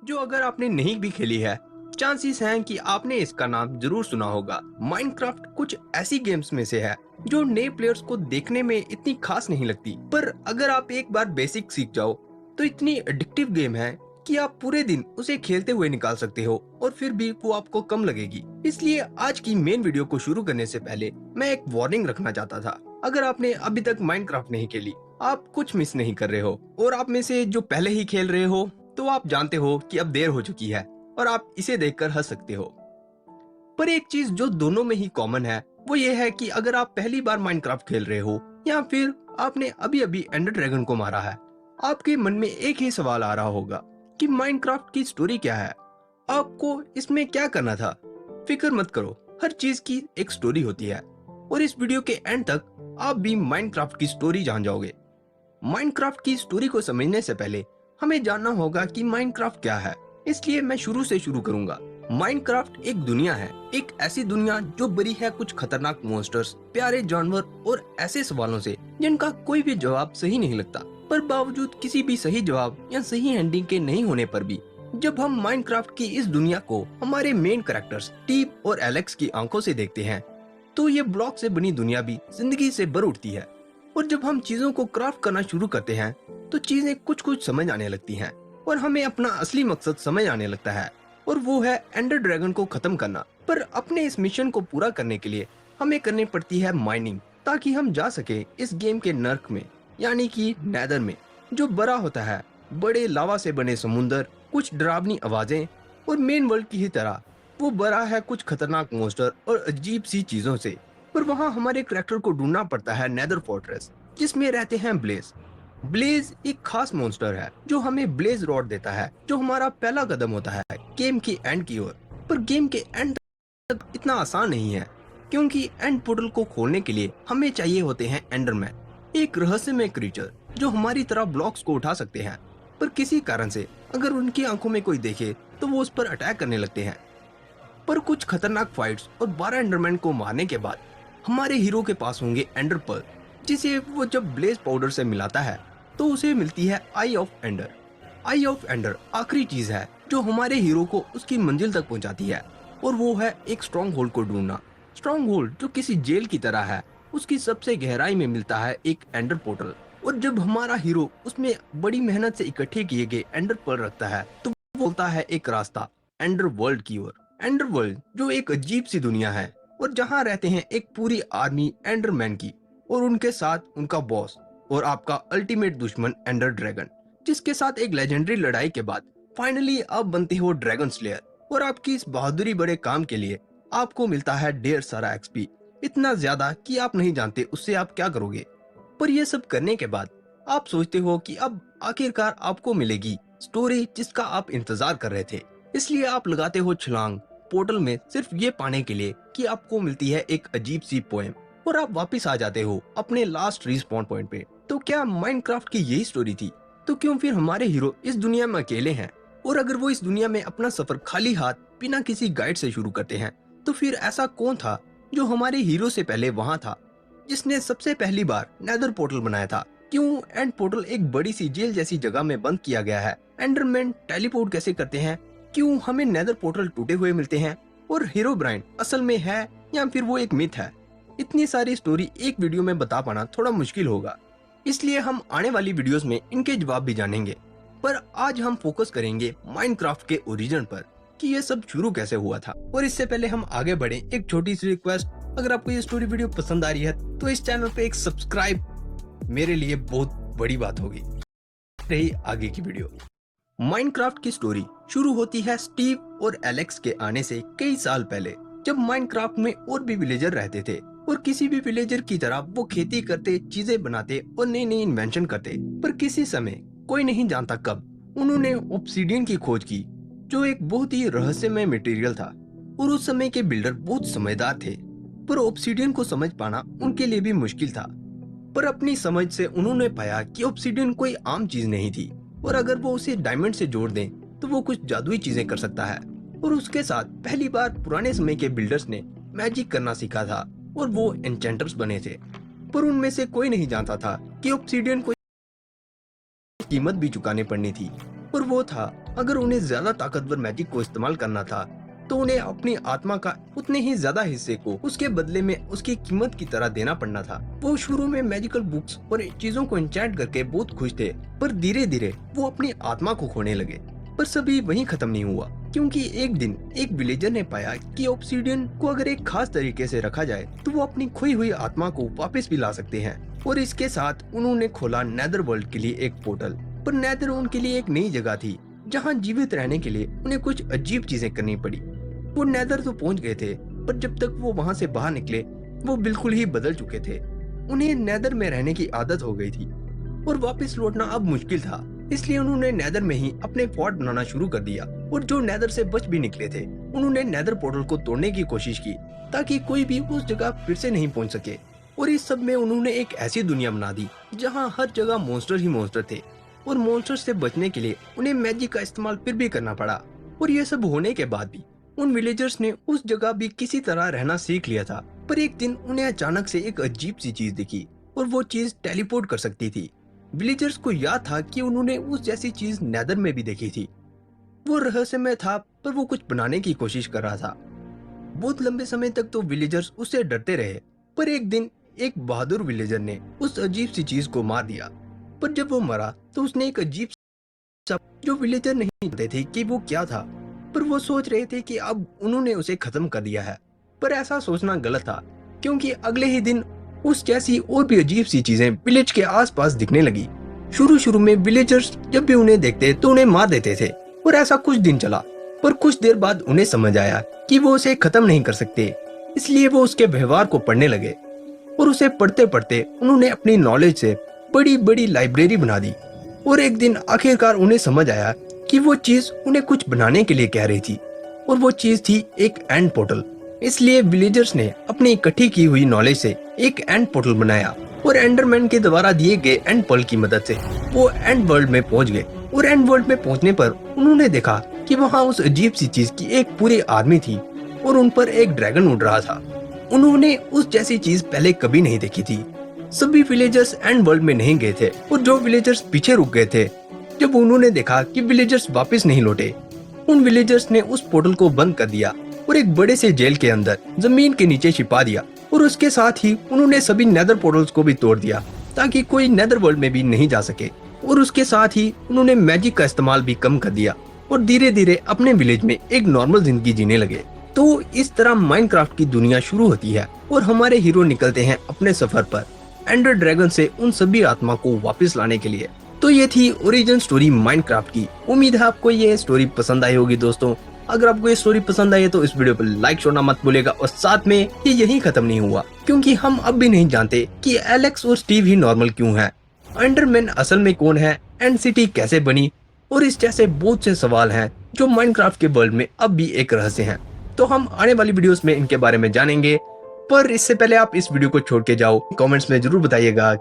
जो अगर आपने नहीं भी खेली है, चांसेस हैं कि आपने इसका नाम जरूर सुना होगा। माइनक्राफ्ट कुछ ऐसी गेम्स में से है जो नए प्लेयर्स को देखने में इतनी खास नहीं लगती, पर अगर आप एक बार बेसिक सीख जाओ तो इतनी एडिक्टिव गेम है कि आप पूरे दिन उसे खेलते हुए निकाल सकते हो और फिर भी वो आपको कम लगेगी। इसलिए आज की मेन वीडियो को शुरू करने से पहले मैं एक वार्निंग रखना चाहता था। अगर आपने अभी तक माइनक्राफ्ट नहीं खेली, आप कुछ मिस नहीं कर रहे हो, और आप में से जो पहले ही खेल रहे हो तो आप जानते हो कि अब देर हो चुकी है और आप इसे देखकर हंस सकते हो। पर एक चीज जो दोनों में ही कॉमन है वो ये है कि अगर आप पहली बार माइनक्राफ्ट खेल रहे हो या फिर आपने अभी अभी एंडर ड्रैगन को मारा है, आपके मन में एक ही सवाल आ रहा होगा कि माइनक्राफ्ट की स्टोरी क्या है, आपको इसमें क्या करना था। फिक्र मत करो, हर चीज की एक स्टोरी होती है और इस वीडियो के एंड तक आप भी माइनक्राफ्ट की स्टोरी जान जाओगे। माइनक्राफ्ट की स्टोरी को समझने से पहले हमें जानना होगा कि माइनक्राफ्ट क्या है, इसलिए मैं शुरू से शुरू करूंगा। माइनक्राफ्ट एक दुनिया है, एक ऐसी दुनिया जो भरी है कुछ खतरनाक मॉन्स्टर्स, प्यारे जानवर और ऐसे सवालों से जिनका कोई भी जवाब सही नहीं लगता। पर बावजूद किसी भी सही जवाब या सही एंडिंग के नहीं होने पर भी जब हम माइनक्राफ्ट की इस दुनिया को हमारे मेन कैरेक्टर्स स्टीव और एलेक्स की आंखों से देखते हैं, तो ये ब्लॉक से बनी दुनिया भी जिंदगी से भर उठती है। और जब हम चीजों को क्राफ्ट करना शुरू करते हैं तो चीजें कुछ कुछ समझ आने लगती हैं और हमें अपना असली मकसद समझ आने लगता है, और वो है एंडर ड्रैगन को खत्म करना। पर अपने इस मिशन को पूरा करने के लिए हमें करनी पड़ती है माइनिंग, ताकि हम जा सके इस गेम के नर्क में, यानी कि नेदर में, जो बड़ा होता है बड़े लावा से बने समुंदर, कुछ डरावनी आवाजें, और मेन वर्ल्ड की ही तरह वो बड़ा है कुछ खतरनाक मॉन्स्टर और अजीब सी चीजों से। पर वहाँ हमारे करैक्टर को ढूंढना पड़ता है नेदर फोर्ट्रेस, जिसमें रहते हैं ब्लेज। ब्लेज एक खास मॉन्स्टर है जो हमें ब्लेज रॉड देता है, जो हमारा पहला कदम होता है गेम की एंड की ओर। पर गेम के एंड तक इतना आसान नहीं है, क्योंकि एंड पोर्टल को खोलने के लिए हमें चाहिए होते हैं एंडरमैन, एक रहस्यमय क्रीचर जो हमारी तरह ब्लॉक्स को उठा सकते हैं। पर किसी कारण से अगर उनकी आंखों में कोई देखे तो वो उस पर अटैक करने लगते हैं। पर कुछ खतरनाक फाइट्स और 12 एंडरमैन को मारने के बाद हमारे हीरो के पास होंगे एंडर पर्ल, जिसे वो जब ब्लेज पाउडर से मिलाता है तो उसे मिलती है eye of ender. Eye of ender आखिरी चीज है जो हमारे हीरो को उसकी मंजिल तक पहुंचाती है, और वो है एक स्ट्रॉन्ग होल्ड को ढूंढना। स्ट्रॉन्ग होल्ड जो किसी जेल की तरह है, उसकी सबसे गहराई में मिलता है एक एंडर पोर्टल, और जब हमारा हीरो उसमें बड़ी मेहनत से इकट्ठे किए गए एंडर पर्ल रखता है तो वो बोलता है एक रास्ता एंडर वर्ल्ड की ओर। एंडर वर्ल्ड जो एक अजीब सी दुनिया है और जहाँ रहते हैं एक पूरी आर्मी एंडरमैन की, और उनके साथ उनका बॉस और आपका अल्टीमेट दुश्मन एंडर ड्रैगन, जिसके साथ एक लेजेंडरी लड़ाई के बाद फाइनली आप बनते हो ड्रैगन स्लेयर। और आपकी इस बहादुरी बड़े काम के लिए आपको मिलता है ढेर सारा एक्सपी, इतना ज्यादा कि आप नहीं जानते उससे आप क्या करोगे। पर यह सब करने के बाद आप सोचते हो कि अब आखिरकार आपको मिलेगी स्टोरी जिसका आप इंतजार कर रहे थे, इसलिए आप लगाते हो छलांग पोर्टल में सिर्फ ये पाने के लिए कि आपको मिलती है एक अजीब सी पोएम, और आप वापस आ जाते हो अपने लास्ट रिस्पॉन पॉइंट पे। तो क्या माइनक्राफ्ट की यही स्टोरी थी? तो क्यों फिर हमारे हीरो इस दुनिया में अकेले हैं? और अगर वो इस दुनिया में अपना सफर खाली हाथ बिना किसी गाइड से शुरू करते हैं, तो फिर ऐसा कौन था जो हमारे हीरो से पहले वहाँ था, जिसने सबसे पहली बार नेदर पोर्टल बनाया था? क्यों एंड पोर्टल एक बड़ी सी जेल जैसी जगह में बंद किया गया है? एंडरमैन टेलीपोर्ट कैसे करते हैं? क्यों हमें नेदर पोर्टल टूटे हुए मिलते हैं? और हीरो ब्राइन असल में है या फिर वो एक मिथ है? इतनी सारी स्टोरी एक वीडियो में बता पाना थोड़ा मुश्किल होगा, इसलिए हम आने वाली वीडियोस में इनके जवाब भी जानेंगे। पर आज हम फोकस करेंगे माइनक्राफ्ट के ओरिजिन पर, कि ये सब शुरू कैसे हुआ था। और इससे पहले हम आगे बढ़े, एक छोटी सी रिक्वेस्ट, अगर आपको ये स्टोरी वीडियो पसंद आ रही है तो इस चैनल पे एक सब्सक्राइब मेरे लिए बहुत बड़ी बात होगी। रही आगे की वीडियो। माइनक्राफ्ट की स्टोरी शुरू होती है स्टीव और एलेक्स के आने से कई साल पहले, जब माइनक्राफ्ट में और भी विलेजर रहते थे, और किसी भी विलेजर की तरह वो खेती करते, चीजें बनाते और नई नई इन्वेंशन करते। पर किसी समय, कोई नहीं जानता कब, उन्होंने ऑब्सीडियन की खोज की, जो एक बहुत ही रहस्यमय मटेरियल था। और उस समय के बिल्डर बहुत समझदार थे, पर ऑब्सीडियन को समझ पाना उनके लिए भी मुश्किल था। पर अपनी समझ से उन्होंने पाया कि ऑब्सीडियन कोई आम चीज नहीं थी, और अगर वो उसे डायमंड से जोड़ दें तो वो कुछ जादुई चीजें कर सकता है। और उसके साथ पहली बार पुराने समय के बिल्डर्स ने मैजिक करना सीखा था, और वो एन्चेंटर्स बने थे। पर उनमें से कोई नहीं जानता था कि ऑब्सीडियन को कीमत भी चुकानी पड़नी थी। और वो था, अगर उन्हें ज्यादा ताकतवर मैजिक को इस्तेमाल करना था तो उन्हें अपनी आत्मा का उतने ही ज्यादा हिस्से को उसके बदले में उसकी कीमत की तरह देना पड़ना था। वो शुरू में मैजिकल बुक्स और चीजों को एन्चेंट करके बहुत खुश थे, पर धीरे धीरे वो अपनी आत्मा को खोने लगे। पर सभी वहीं खत्म नहीं हुआ, क्योंकि एक दिन एक विलेजर ने पाया कि ऑब्सीडियन को अगर एक खास तरीके से रखा जाए तो वो अपनी खोई हुई आत्मा को वापस भी ला सकते हैं। और इसके साथ उन्होंने खोला नेदर वर्ल्ड के लिए एक पोर्टल। पर नेदर उनके लिए एक नई जगह थी, जहाँ जीवित रहने के लिए उन्हें कुछ अजीब चीजें करनी पड़ी। वो नेदर तो पहुंच गए थे, पर जब तक वो वहां से बाहर निकले वो बिल्कुल ही बदल चुके थे। उन्हें नेदर में रहने की आदत हो गई थी और वापस लौटना अब मुश्किल था, इसलिए उन्होंने नेदर में ही अपने फोर्ट बनाना शुरू कर दिया। और जो नेदर से बच भी निकले थे उन्होंने नेदर पोर्टल को तोड़ने की कोशिश की, ताकि कोई भी उस जगह फिर से नहीं पहुंच सके। और इस सब में उन्होंने एक ऐसी दुनिया बना दी जहां हर जगह मॉन्स्टर ही मॉन्स्टर थे, और मॉन्स्टर से बचने के लिए उन्हें मैजिक का इस्तेमाल फिर भी करना पड़ा। और ये सब होने के बाद भी उन विलेजर्स ने उस जगह भी किसी तरह रहना सीख लिया था। पर एक दिन उन्हें अचानक से एक अजीब सी चीज दिखी, और वो चीज टेलीपोर्ट कर सकती थी। विलेजर्स को याद था कि उन्होंने उस जैसी चीज नेदर में भी देखी थी। वो रहस्यमय था, पर वो कुछ बनाने की कोशिश कर रहा था। बहुत लंबे समय तक तो विलेजर्स उससे डरते रहे, पर एक दिन एक बहादुर विलेजर ने उस अजीब सी चीज को मार दिया। पर जब वो मरा तो उसने एक अजीब सा, जो विलेजर नहीं जानते थे कि वो क्या था, पर वो सोच रहे थे कि अब उन्होंने उसे खत्म कर दिया है। पर ऐसा सोचना गलत था, क्योंकि अगले ही दिन उस जैसी और भी अजीब सी चीजें विलेज के आसपास दिखने लगी। शुरू में विलेजर्स जब भी उन्हें देखते तो उन्हें मार देते थे, और ऐसा कुछ दिन चला। पर कुछ देर बाद उन्हें समझ आया कि वो उसे खत्म नहीं कर सकते, इसलिए वो उसके व्यवहार को पढ़ने लगे। और उसे पढ़ते पढ़ते उन्होंने अपनी नॉलेज से बड़ी बड़ी लाइब्रेरी बना दी। और एक दिन आखिरकार उन्हें समझ आया कि वो चीज उन्हें कुछ बनाने के लिए कह रही थी, और वो चीज थी एक एंड पोर्टल। इसलिए विलेजर्स ने अपनी इकट्ठी की हुई नॉलेज से एक एंड पोर्टल बनाया, और एंडरमैन के द्वारा दिए गए एंड पर्ल की मदद से वो एंड वर्ल्ड में पहुंच गए। और एंड वर्ल्ड में पहुंचने पर उन्होंने देखा कि वहाँ उस अजीब सी चीज की एक पूरी आर्मी थी, और उन पर एक ड्रैगन उड़ रहा था। उन्होंने उस जैसी चीज पहले कभी नहीं देखी थी। सभी विलेजर्स एंड वर्ल्ड में नहीं गए थे, और जो विलेजर्स पीछे रुक गए थे, जब उन्होंने देखा कि विलेजर्स वापस नहीं लौटे, उन विलेजर्स ने उस पोर्टल को बंद कर दिया और एक बड़े से जेल के अंदर जमीन के नीचे छिपा दिया। और उसके साथ ही उन्होंने सभी नेदर पोर्टल्स को भी तोड़ दिया, ताकि कोई नेदर वर्ल्ड में भी नहीं जा सके। और उसके साथ ही उन्होंने मैजिक का इस्तेमाल भी कम कर दिया, और धीरे धीरे अपने विलेज में एक नॉर्मल जिंदगी जीने लगे। तो इस तरह माइनक्राफ्ट की दुनिया शुरू होती है, और हमारे हीरो निकलते हैं अपने सफर पर एंडर ड्रैगन से उन सभी आत्मा को वापस लाने के लिए। तो ये थी ओरिजिन स्टोरी माइनक्राफ्ट की। उम्मीद है आपको ये स्टोरी पसंद आई होगी दोस्तों। अगर आपको ये स्टोरी पसंद आई है तो इस वीडियो पर लाइक छोड़ना मत भूलिएगा। और साथ में ये यहीं खत्म नहीं हुआ, क्योंकि हम अब भी नहीं जानते कि एलेक्स और स्टीव ही नॉर्मल क्यों है, एंडरमैन असल में कौन है, एंड सिटी कैसे बनी, और इस जैसे बहुत से सवाल हैं जो माइनक्राफ्ट के वर्ल्ड में अब भी एक रहस्य हैं। तो हम आने वाली वीडियोस में इनके बारे में जानेंगे। पर इससे पहले आप इस वीडियो को छोड़ के जाओ, कमेंट्स में जरूर बताइएगा